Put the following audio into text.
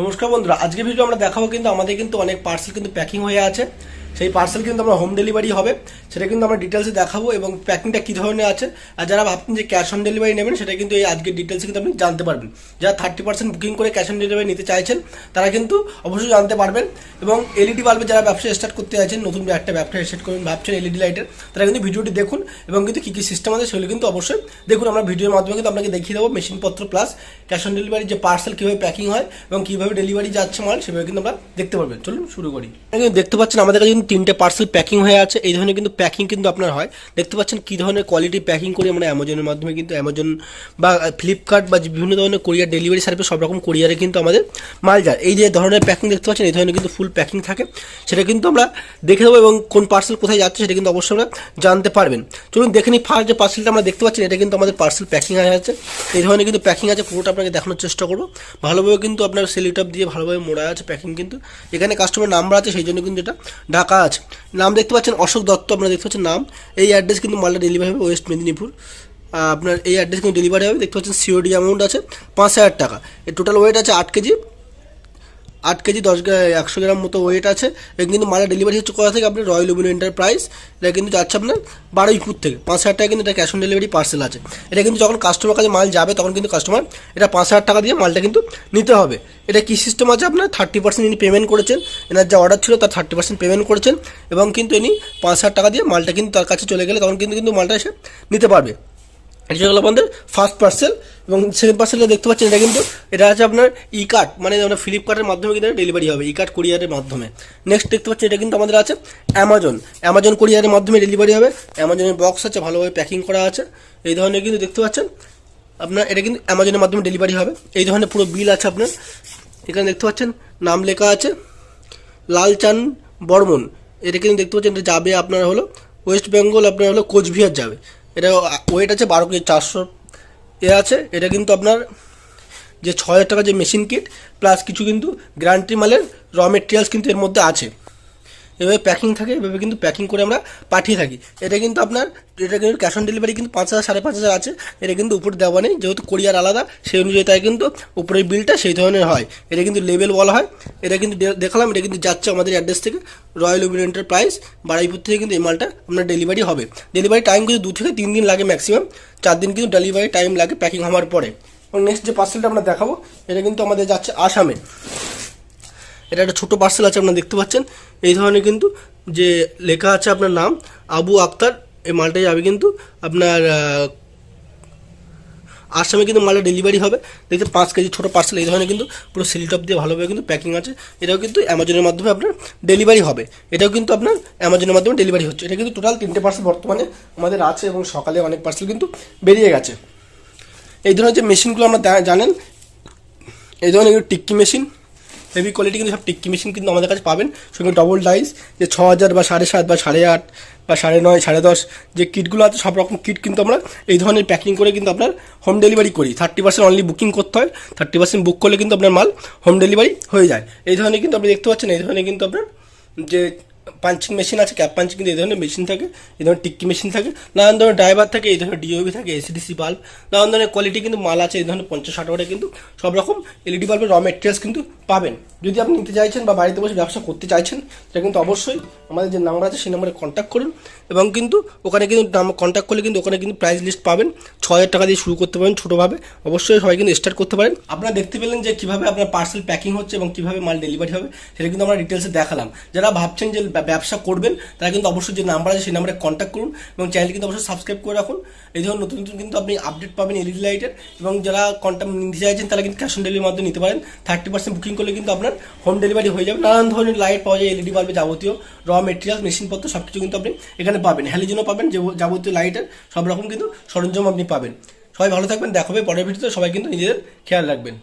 নমস্কার বন্ধুরা, আজকে ভিডিও আমরা দেখাবো কিন্তু আমাদের কিন্তু অনেক পার্সেল কিন্তু প্যাকিং হয়ে আছে। সেই পার্সেল কিন্তু আমরা হোম ডেলিভারি হবে, সেটা কিন্তু আমরা ডিটেলসে দেখাবো এবং প্যাকিংটা কী ধরনের আছে। আর যারা ভাবছেন যে ক্যাশ অন ডেলিভারি নেবেন, সেটা কিন্তু এই আজকের ডিটেলসে কিন্তু আপনি জানতে পারবেন। যারা 30% বুকিং করে ক্যাশ অন ডেলিভারি নিতে চাইছেন তারা কিন্তু অবশ্যই জানতে পারবেন। এবং এলইডি বাল্বে যারা ব্যবসা স্টার্ট করতে চাইছেন, নতুন একটা ব্যবসা স্টার্ট করবেন ভাবছেন এলইডি লাইটের, তারা কিন্তু ভিডিওটি দেখুন এবং কিন্তু কী কী সিস্টেম আছে সেগুলো কিন্তু অবশ্যই দেখুন। আমরা ভিডিওর মাধ্যমে কিন্তু আপনাকে দেখিয়ে দেবো মেশিনপত্র প্লাস ক্যাশ অন ডেলিভারি যে পার্সেল কীভাবে প্যাকিং হয় এবং কীভাবে ডেলিভারি যাচ্ছে মাল, সেভাবে কিন্তু আমরা দেখতে পারবেন। চলুন শুরু করি। দেখতে পাচ্ছেন আমাদের কাছে কিন্তু 3টে পার্সেল প্যাকিং হয়ে আছে। এই ধরনের কিন্তু প্যাকিং কিন্তু আপনার হয়। দেখতে পাচ্ছেন কী ধরনের কোয়ালিটি প্যাকিং করে আমরা অ্যামাজনের মাধ্যমে কিন্তু অ্যামাজন বা ফ্লিপকার্ট বা বিভিন্ন ধরনের কোরিয়ার ডেলিভারি সার্ভিস সব রকম কোরিয়ারে কিন্তু আমাদের মাল যায়। এই যে ধরনের প্যাকিং দেখতে পাচ্ছেন, এই ধরনের কিন্তু ফুল প্যাকিং থাকে, সেটা কিন্তু আমরা দেখে দেবো এবং কোন পার্সেল কোথায় যাচ্ছে সেটা কিন্তু অবশ্যই আমরা জানতে পারবেন। চলুন দেখে নিই। ফার্স্ট যে পার্সেলটা আমরা দেখতে পাচ্ছেন, এটা কিন্তু আমাদের পার্সেল প্যাকিং হয়ে আছে। এই ধরনের কিন্তু প্যাকিং আছে, পুরোটা আপনাকে দেখানোর চেষ্টা করবো। ভালোভাবে কিন্তু আপনার সেলিটপ দিয়ে ভালোভাবে মোড়া আছে প্যাকিং, কিন্তু এখানে কাস্টমার নাম্বার আছে, সেই জন্য কিন্তু এটা ঢাকা আছে। নাম দেখতে পাচ্ছেন অশোক দত্ত, আপনারা দেখতে পাচ্ছেন নাম। এই অ্যাড্রেস কিন্তু মালটা ডেলিভারি হবে ওয়েস্ট মেদিনীপুর। আপনার এই অ্যাড্রেস কিন্তু ডেলিভারি হবে। দেখতে পাচ্ছেন সিওডি অ্যামাউন্ট আছে 5,000 টাকা। এর টোটাল ওয়েট আছে 8 কেজি, 100 গ্রাম মতো ওয়েট আছে। এবং কিন্তু মালের ডেলিভারি হচ্ছে কোথা থেকে, আপনার রয়্যাল লুমিনো এন্টারপ্রাইজ। এটা কিন্তু যাচ্ছে আপনার বারুইপুর থেকে। 5,000 টাকা কিন্তু এটা ক্যাশ অন ডেলিভারি পার্সেল আছে। এটা কিন্তু যখন কাস্টমার কাছে মাল যাবে তখন কিন্তু কাস্টমার এটা 5,000 টাকা দিয়ে মালটা কিন্তু নিতে হবে। এটা কী সিস্টেম আছে, আপনার 30% ইনি পেমেন্ট করেছেন, এনার যা অর্ডার ছিল তার 30% পেমেন্ট করেছেন এবং কিন্তু ইনি 5,000 টাকা দিয়ে মালটা কিন্তু তার কাছে চলে গেলে তখন কিন্তু মালটা এসে নিতে পারবে। এটা হলো আমাদের ফার্স্ট পার্সেল। এবং সেকেন্ড পার্সেলটা দেখতে পাচ্ছেন, এটা আছে আপনার ই কার্ট, মানে আমরা ফ্লিপকার্টের মাধ্যমে কিন্তু ডেলিভারি হবে, ই কার্ট কোরিয়ারের মাধ্যমে। নেক্সট দেখতে পাচ্ছেন, এটা কিন্তু আমাদের আছে অ্যামাজন কোরিয়ারের মাধ্যমে ডেলিভারি হবে। অ্যামাজনের বক্স আছে, ভালোভাবে প্যাকিং করা আছে। এই ধরনের কিন্তু দেখতে পাচ্ছেন আপনার, এটা কিন্তু অ্যামাজনের মাধ্যমে ডেলিভারি হবে। এই ধরনের পুরো বিল আছে আপনার। এখানে দেখতে পাচ্ছেন নাম লেখা আছে লালচান বর্মন। এটা কিন্তু দেখতে পাচ্ছেন, এটা যাবে আপনার হলো ওয়েস্ট বেঙ্গল, আপনার হলো কোচবিহার যাবে। এটা ওয়েট আছে 12 কেজি 400 আছে। এটা কিন্তু আপনার যে 6,000 টাকা যে মেশিন কিট প্লাস কিছু কিন্তু গ্যারান্টি মালের র মেটেরিয়ালস কিন্তু এর মধ্যে আছে। এভাবে প্যাকিং থাকে, এভাবে কিন্তু প্যাকিং করে আমরা পাঠিয়ে থাকি। এটা কিন্তু ক্যাশ অন ডেলিভারি কিন্তু 5,000 5,500 আছে। এটা কিন্তু উপরে দেওয়া নেই, যেহেতু কোরিয়ার আলাদা সেই অনুযায়ী তাই কিন্তু উপরের বিলটা সেই ধরনের হয়। এটা কিন্তু লেবেল বলা হয়। এটা কিন্তু দেখালাম, এটা কিন্তু যাচ্ছে আমাদের অ্যাড্রেস থেকে রয়্যাল লুমিনো এন্টারপ্রাইজ বারুইপুর থেকে কিন্তু এই মালটা আপনার ডেলিভারি হবে। ডেলিভারি টাইম কিন্তু 2 থেকে 3 দিন লাগে, ম্যাক্সিমাম 4 দিন কিন্তু ডেলিভারি টাইম লাগে প্যাকিং হওয়ার পরে। এবং নেক্সট যে পার্সেলটা আমরা দেখাবো, এটা কিন্তু আমাদের যাচ্ছে আসামে। এটা একটা ছোটো পার্সেল আছে, আপনারা দেখতে পাচ্ছেন। এই ধরনের কিন্তু যে লেখা আছে আপনার নাম আবু আক্তার, এই মালটা যাবে কিন্তু আপনার আসামে কিন্তু মালটা ডেলিভারি হবে। দেখতে 5 কেজি ছোটো পার্সেল। এই ধরনের কিন্তু পুরো সিলটপ দিয়ে ভালোভাবে কিন্তু প্যাকিং আছে। এটাও কিন্তু অ্যামাজনের মাধ্যমে আপনার ডেলিভারি হবে। এটাও কিন্তু আপনার অ্যামাজনের মাধ্যমে ডেলিভারি হচ্ছে। এটা কিন্তু টোটাল 3টে পার্সেল বর্তমানে আমাদের আছে এবং সকালে অনেক পার্সেল কিন্তু বেরিয়ে গেছে। এই ধরনের যে মেশিনগুলো আমরা জানেন, এই ধরনের টিক্কি মেশিন, হেভি কোয়ালিটি কিন্তু সব টিক্কি মেশিন কিন্তু আমাদের কাছে পাবেন। সঙ্গে ডবল ডাইস যে 6,000 বা 7,500 বা 8,500 বা 9.5 10.5 যে কিটগুলো আছে, সব রকম কিট কিন্তু আমরা এই ধরনের প্যাকিং করে কিন্তু আপনার হোম ডেলিভারি করি। 30% অনলি বুকিং করতে হয়, 30% বুক করলে কিন্তু আপনার মাল হোম ডেলিভারি হয়ে যায়। এই ধরনের কিন্তু আপনি দেখতে পাচ্ছেন, এই ধরনের কিন্তু আপনার যে পাঞ্চিং মেশিন আছে, ক্যাপ পাঞ্চিং কিন্তু এই ধরনের মেশিন থাকে, এই ধরনের টিক্কি মেশিন থাকে, নানান ধরনের ড্রাইভার থাকে, এই ধরনের ডিওবি থাকে, এসিডিসি বাল্ব, নানান ধরনের কোয়ালিটি কিন্তু মাল আছে। এই ধরনের 50-60 টাকা কিন্তু সব রকম এলইডি বাল্বের র মেটেরিয়ালস কিন্তু পাবেন। যদি আপনি নিতে চাইছেন বা বাড়িতে বসে ব্যবসা করতে চাইছেন, সেটা কিন্তু অবশ্যই আমাদের যে নাম্বার আছে সেই নাম্বারে কন্ট্যাক্ট করুন। এবং কিন্তু ওখানে কিন্তু কন্ট্যাক্ট করলে কিন্তু ওখানে কিন্তু প্রাইস লিস্ট পাবেন। 6,000 টাকা দিয়ে শুরু করতে পারেন ছোটোভাবে, অবশ্যই সবাই কিন্তু স্টার্ট করতে পারেন। আপনারা দেখতে পেলেন যে কীভাবে আপনার পার্সেল প্যাকিং হচ্ছে এবং কীভাবে মাল ডেলিভারি হবে, সেটা কিন্তু আমরা ডিটেলসে দেখালাম। যারা ভাবছেন যে ব্যবসা করবেন, তারা কিন্তু অবশ্যই যে নাম্বার আছে সেই নাম্বারে কন্ট্যাক্ট করুন এবং চ্যানেল কিন্তু অবশ্যই সাবস্ক্রাইব করে রাখুন। এই ধরনের নতুন নতুন কিন্তু আপনি আপডেট পাবেন এলইডি লাইটের। এবং যারা কন্ট্যাক্ট নিতে চাইছেন তারা কিন্তু ক্যাশ অন ডেলিভারির মাধ্যমে নিতে পারেন। 30% বুকিং করলে কিন্তু আপনার হোম ডেলিভারি হয়ে যাবে। নানান ধরনের লাইট পাওয়া যায়, এলইডি বাল্বে যাবতীয় র মেটেরিয়াল, মেশিনপত্র সব কিছু কিন্তু আপনি এখানে পাবেন। হ্যালোজেনও পাবেন, যে যাবতীয় লাইটের সব রকম কিন্তু সরঞ্জাম আপনি পাবেন। সবাই ভালো থাকবেন, দেখা হবে পরের ভিডিওতে। সবাই কিন্তু নিজেদের খেয়াল রাখবেন।